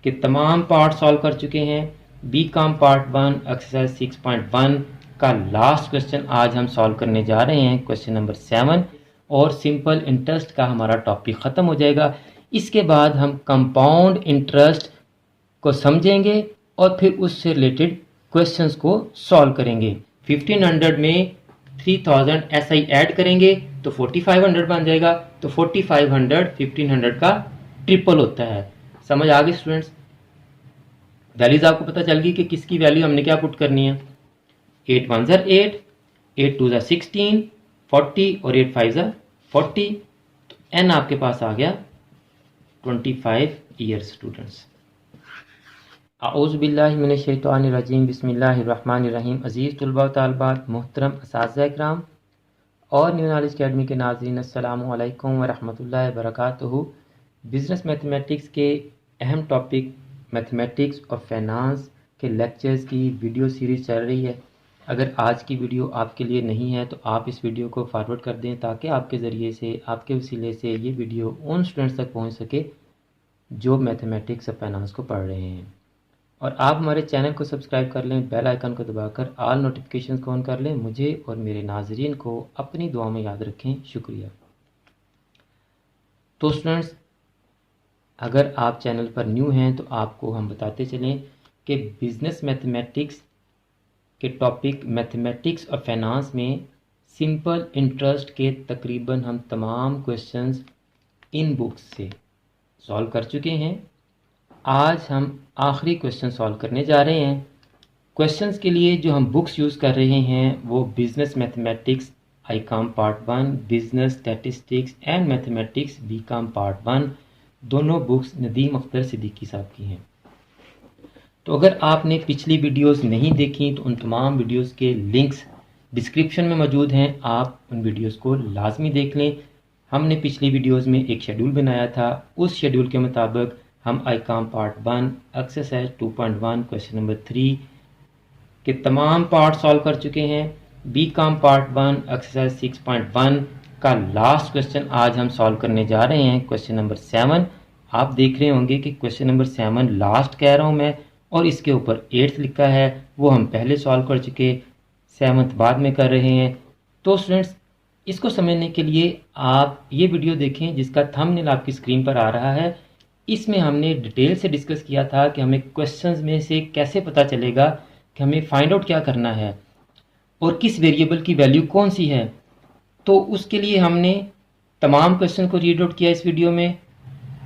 के तमाम part solve कर चुके हैं। बी कॉम पार्ट 1 एक्सरसाइज 6.1 का लास्ट क्वेश्चन आज हम सॉल्व करने जा रहे हैं, क्वेश्चन नंबर 7, और सिंपल इंटरेस्ट का हमारा टॉपिक ख़त्म हो जाएगा। इसके बाद हम कंपाउंड इंटरेस्ट को समझेंगे और फिर उससे रिलेटेड क्वेश्चंस को सॉल्व करेंगे। 1500 में 3000 ऐसा ही ऐड करेंगे तो 4500 बन जाएगा। तो 4500 1500 का ट्रिपल होता है। समझ आ गई स्टूडेंट्स? वैल्यूज आपको पता चल गई कि किसकी वैल्यू हमने क्या पुट करनी है। 8 1 8, 8 2 16, 40 और 8 5 40। तो एन आपके पास आ गया 25 ईयर्स स्टूडेंट्स। आऊज़ु बिल्लाहि मिनश शैतानिर रजीम, बिस्मिल्लाहिर रहमानिर रहीम। अज़ीज़ तुलबा व तालिबात, मोहतरम असातिज़ा इकराम और न्यू नॉलेज अकेडमी के नाज़रीन, अस्सलामु अलैकुम व रहमतुल्लाहि व बरकातुहू। बिज़नेस मैथमेटिक्स के अहम टॉपिक मैथमेटिक्स और फाइनेंस के लेक्चर्स की वीडियो सीरीज़ चल रही है। अगर आज की वीडियो आपके लिए नहीं है तो आप इस वीडियो को फॉरवर्ड कर दें ताकि आपके ज़रिए से, आपके वसीले से ये वीडियो उन स्टूडेंट्स तक पहुँच सके जो मैथमेटिक्स और फाइनेंस को पढ़ रहे हैं। और आप हमारे चैनल को सब्सक्राइब कर लें, बेल आइकन को दबाकर ऑल नोटिफिकेशन को ऑन कर लें। मुझे और मेरे नाजरीन को अपनी दुआ में याद रखें। शुक्रिया। तो स्टूडेंट्स, अगर आप चैनल पर न्यू हैं तो आपको हम बताते चलें कि बिज़नेस मैथमेटिक्स के टॉपिक मैथमेटिक्स और फाइनेंस में सिंपल इंटरेस्ट के तकरीबन हम तमाम क्वेश्चंस इन बुक्स से सॉल्व कर चुके हैं। आज हम आखिरी क्वेश्चन सॉल्व करने जा रहे हैं। क्वेश्चंस के लिए जो हम बुक्स यूज़ कर रहे हैं वो business mathematics ICOM part 1, business statistics and mathematics BCom part 1, दोनों बुक्स नदीम अख्तर सिद्दीकी साहब की हैं। तो अगर आपने पिछली वीडियोस नहीं देखी तो उन तमाम वीडियोस के लिंक्स डिस्क्रिप्शन में मौजूद हैं, आप उन वीडियोस को लाजमी देख लें। हमने पिछली वीडियोस में एक शेड्यूल बनाया था, उस शेड्यूल के मुताबिक हम ICOM part 1 exercise 2.1 question number 3 के तमाम पार्ट सॉल्व कर चुके हैं। BCom पार्ट 1 एक्सरसाइज 6.1 का लास्ट क्वेश्चन आज हम सॉल्व करने जा रहे हैं, क्वेश्चन नंबर 7। आप देख रहे होंगे कि क्वेश्चन नंबर 7 लास्ट कह रहा हूँ मैं, और इसके ऊपर 8th लिखा है, वो हम पहले सॉल्व कर चुके, 7th बाद में कर रहे हैं। तो स्टूडेंट्स, इसको समझने के लिए आप ये वीडियो देखें जिसका थंबनेल आपकी स्क्रीन पर आ रहा है। इसमें हमने डिटेल से डिस्कस किया था कि हमें क्वेश्चंस में से कैसे पता चलेगा कि हमें फाइंड आउट क्या करना है और किस वेरिएबल की वैल्यू कौन सी है। तो उसके लिए हमने तमाम क्वेश्चन को रीड आउट किया इस वीडियो में,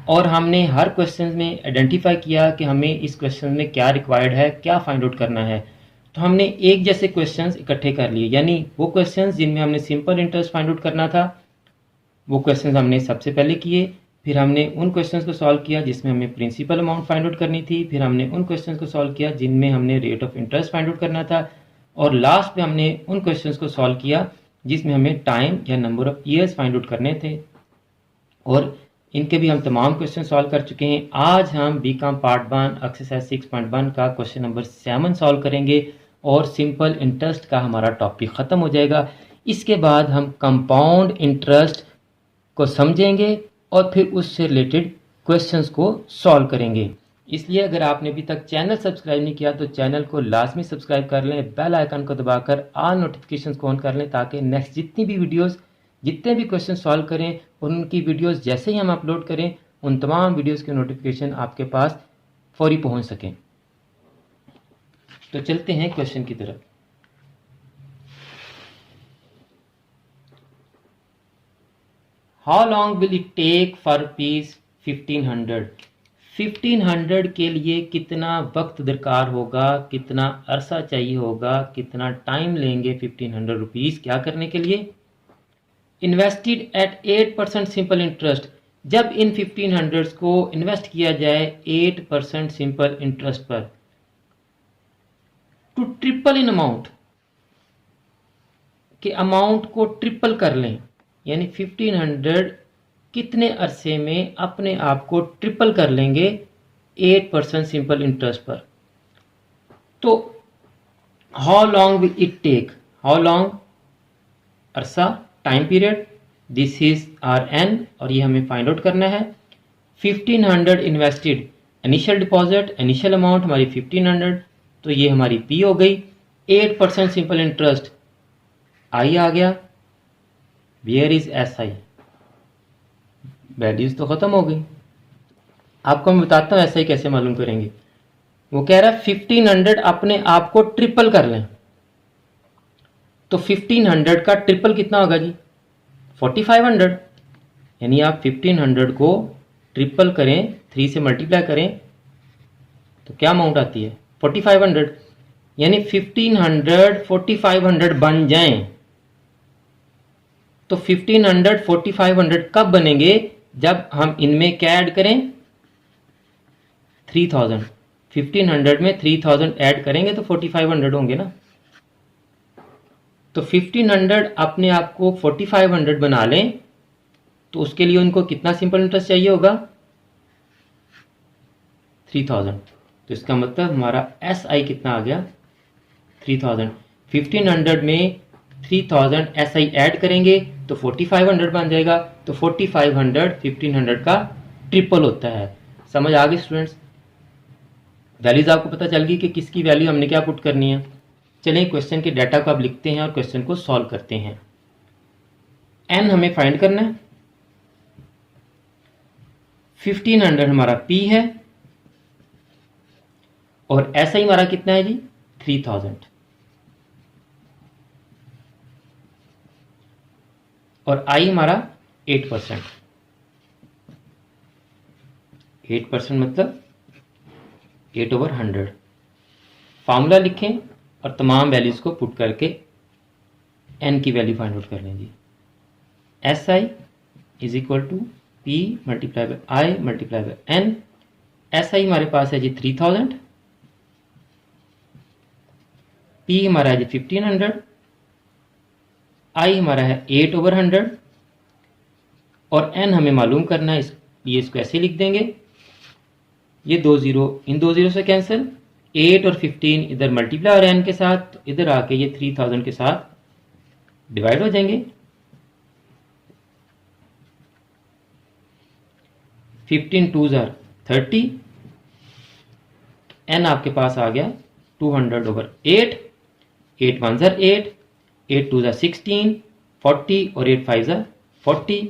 और हमने हर क्वेश्चन में आइडेंटिफाई किया कि हमें इस क्वेश्चन में क्या रिक्वायर्ड है, क्या फाइंड आउट करना है। तो हमने एक जैसे क्वेश्चंस इकट्ठे कर लिए, यानी वो क्वेश्चंस जिनमें हमने सिंपल इंटरेस्ट फाइंड आउट करना था वो क्वेश्चंस हमने सबसे पहले किए। फिर हमने उन क्वेश्चंस को सॉल्व किया जिसमें हमें प्रिंसिपल अमाउंट फाइंड आउट करनी थी। फिर हमने उन क्वेश्चंस को सॉल्व किया जिनमें हमने rate of interest find out करना था। और लास्ट में हमने उन क्वेश्चंस को सॉल्व किया जिसमें हमें टाइम या number of years find out करने थे, और इनके भी हम तमाम क्वेश्चन सॉल्व कर चुके हैं। आज हम BCom पार्ट 1 एक्सरसाइज 6.1 का क्वेश्चन नंबर 7 सॉल्व करेंगे और सिंपल इंटरेस्ट का हमारा टॉपिक ख़त्म हो जाएगा। इसके बाद हम कंपाउंड इंटरेस्ट को समझेंगे और फिर उससे रिलेटेड क्वेश्चंस को सॉल्व करेंगे। इसलिए अगर आपने अभी तक चैनल सब्सक्राइब नहीं किया तो चैनल को लाजमी सब्सक्राइब कर लें, बेल आइकन को दबाकर ऑल नोटिफिकेशंस को ऑन कर लें ताकि नेक्स्ट जितनी भी वीडियोस, जितने भी क्वेश्चन सॉल्व करें उनकी वीडियोस जैसे ही हम अपलोड करें उन तमाम वीडियोस के नोटिफिकेशन आपके पास फौरी पहुंच सकें। तो चलते हैं क्वेश्चन की तरफ। How long will it take for rupees 1500? 1500 के लिए कितना वक्त दरकार होगा, कितना अरसा चाहिए होगा, कितना टाइम लेंगे 1500 रुपीज़ क्या करने के लिए। इन्वेस्टेड एट 8% सिंपल इंटरेस्ट, जब इन 1500 को इन्वेस्ट किया जाए 8% सिंपल इंटरेस्ट पर। टू ट्रिपल इन अमाउंट, के अमाउंट को ट्रिपल कर लें, यानी 1500 कितने अरसे में अपने आप को ट्रिपल कर लेंगे 8% सिंपल इंटरेस्ट पर। तो how long will it take, how long अरसा, time period, this is R N, और ये हमें फाइंड आउट करना है। 1500 invested, initial deposit, initial amount हमारी 1500, तो ये हमारी पी हो गई। 8% सिंपल इंटरेस्ट आई आ गया। Where is S I, values तो खत्म हो गई। आपको मैं बताता हूं एस आई कैसे मालूम करेंगे। वो कह रहा है 1500 अपने आप को ट्रिपल कर लें, तो 1500 का ट्रिपल कितना होगा जी? 4500। यानी आप 1500 को ट्रिपल करें, 3 से मल्टीप्लाई करें तो क्या अमाउंट आती है? 4500। यानी 1500 4500 बन जाएं, तो 1500 4500 कब बनेंगे? जब हम इनमें क्या ऐड करें? 3000। 1500 में 3000 ऐड करेंगे तो 4500 होंगे ना। तो 1500 अपने आप को 4500 बना लें, तो उसके लिए उनको कितना सिंपल इंटरेस्ट चाहिए होगा? 3000। तो इसका मतलब हमारा एस आई कितना आ गया? 3000। 1500 में 3000 एस आई ऐड करेंगे तो 4500 बन जाएगा। तो 4500 1500 का ट्रिपल होता है। समझ आ गई स्टूडेंट्स? वैल्यूज आपको पता चल गई कि किसकी वैल्यू हमने क्या पुट करनी है। चलिए क्वेश्चन के डाटा को आप लिखते हैं और क्वेश्चन को सॉल्व करते हैं। एन हमें फाइंड करना है। 1500 हमारा पी है और एस आई हमारा कितना है जी? 3000। और आई हमारा 8%। 8% मतलब 8/100। फार्मूला लिखें और तमाम वैल्यूज को पुट करके एन की वैल्यू फाइंड आउट कर लें जी। S I is equal to P multiply by I multiply by N. S I हमारे पास है जी 3000, पी हमारा है जी 1500, आई हमारा है 8/100 और एन हमें मालूम करना है। ये इसको ऐसे लिख देंगे, ये 2 जीरो इन 2 जीरो से कैंसिल, 8 और 15 इधर मल्टीप्लाई और एन के साथ, तो इधर आके ये 3000 के साथ डिवाइड हो जाएंगे। 15 2 जार 30, एन आपके पास आ गया 200/8। 8 1 जार 8, 8 2 जार 16, 40 और 8 5 जार 40।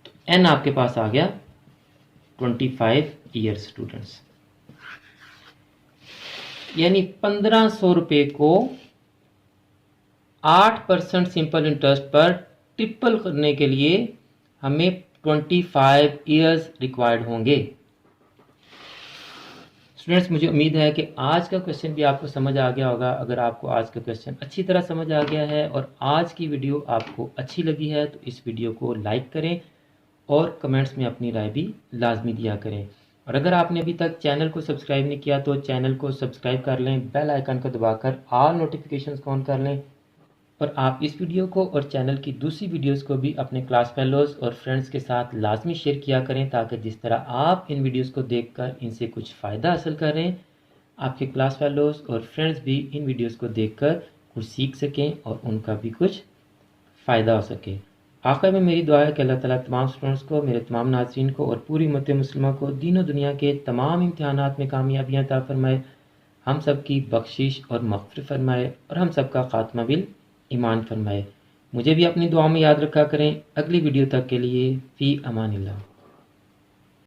तो एन आपके पास आ गया 25 ईयर्स स्टूडेंट्स। यानी 1500 रुपये को 8% सिंपल इंटरेस्ट पर ट्रिपल करने के लिए हमें 25 ईयर्स रिक्वायर्ड होंगे। स्टूडेंट्स, मुझे उम्मीद है कि आज का क्वेश्चन भी आपको समझ आ गया होगा। अगर आपको आज का क्वेश्चन अच्छी तरह समझ आ गया है और आज की वीडियो आपको अच्छी लगी है तो इस वीडियो को लाइक करें और कमेंट्स में अपनी राय भी लाजमी दिया करें। और अगर आपने अभी तक चैनल को सब्सक्राइब नहीं किया तो चैनल को सब्सक्राइब कर लें, बेल आइकन को दबाकर ऑल नोटिफिकेशंस को ऑन कर लें। और आप इस वीडियो को और चैनल की दूसरी वीडियोस को भी अपने क्लास फेलोज़ और फ्रेंड्स के साथ लाजमी शेयर किया करें, ताकि जिस तरह आप इन वीडियोस को देखकर इनसे कुछ फ़ायदा हासिल करें, आपके क्लास फेलोज़ और फ्रेंड्स भी इन वीडियोस को देखकर कुछ सीख सकें और उनका भी कुछ फ़ायदा हो सके। आखिर में मेरी दुआ है कि अल्लाह ताला तमाम स्टूडेंट्स को, मेरे तमाम नाज़रीन को और पूरी उम्मत मुस्लिमा को दीन दुनिया के तमाम इम्तिहानात में कामयाबियाँ अता फरमाए, हम सब की बख्शिश और मग़फ़िरत फरमाए और हम सब का ख़ात्मा बिल ईमान फरमाए। मुझे भी अपनी दुआ में याद रखा करें। अगली वीडियो तक के लिए फ़ी अमानिल्लाह।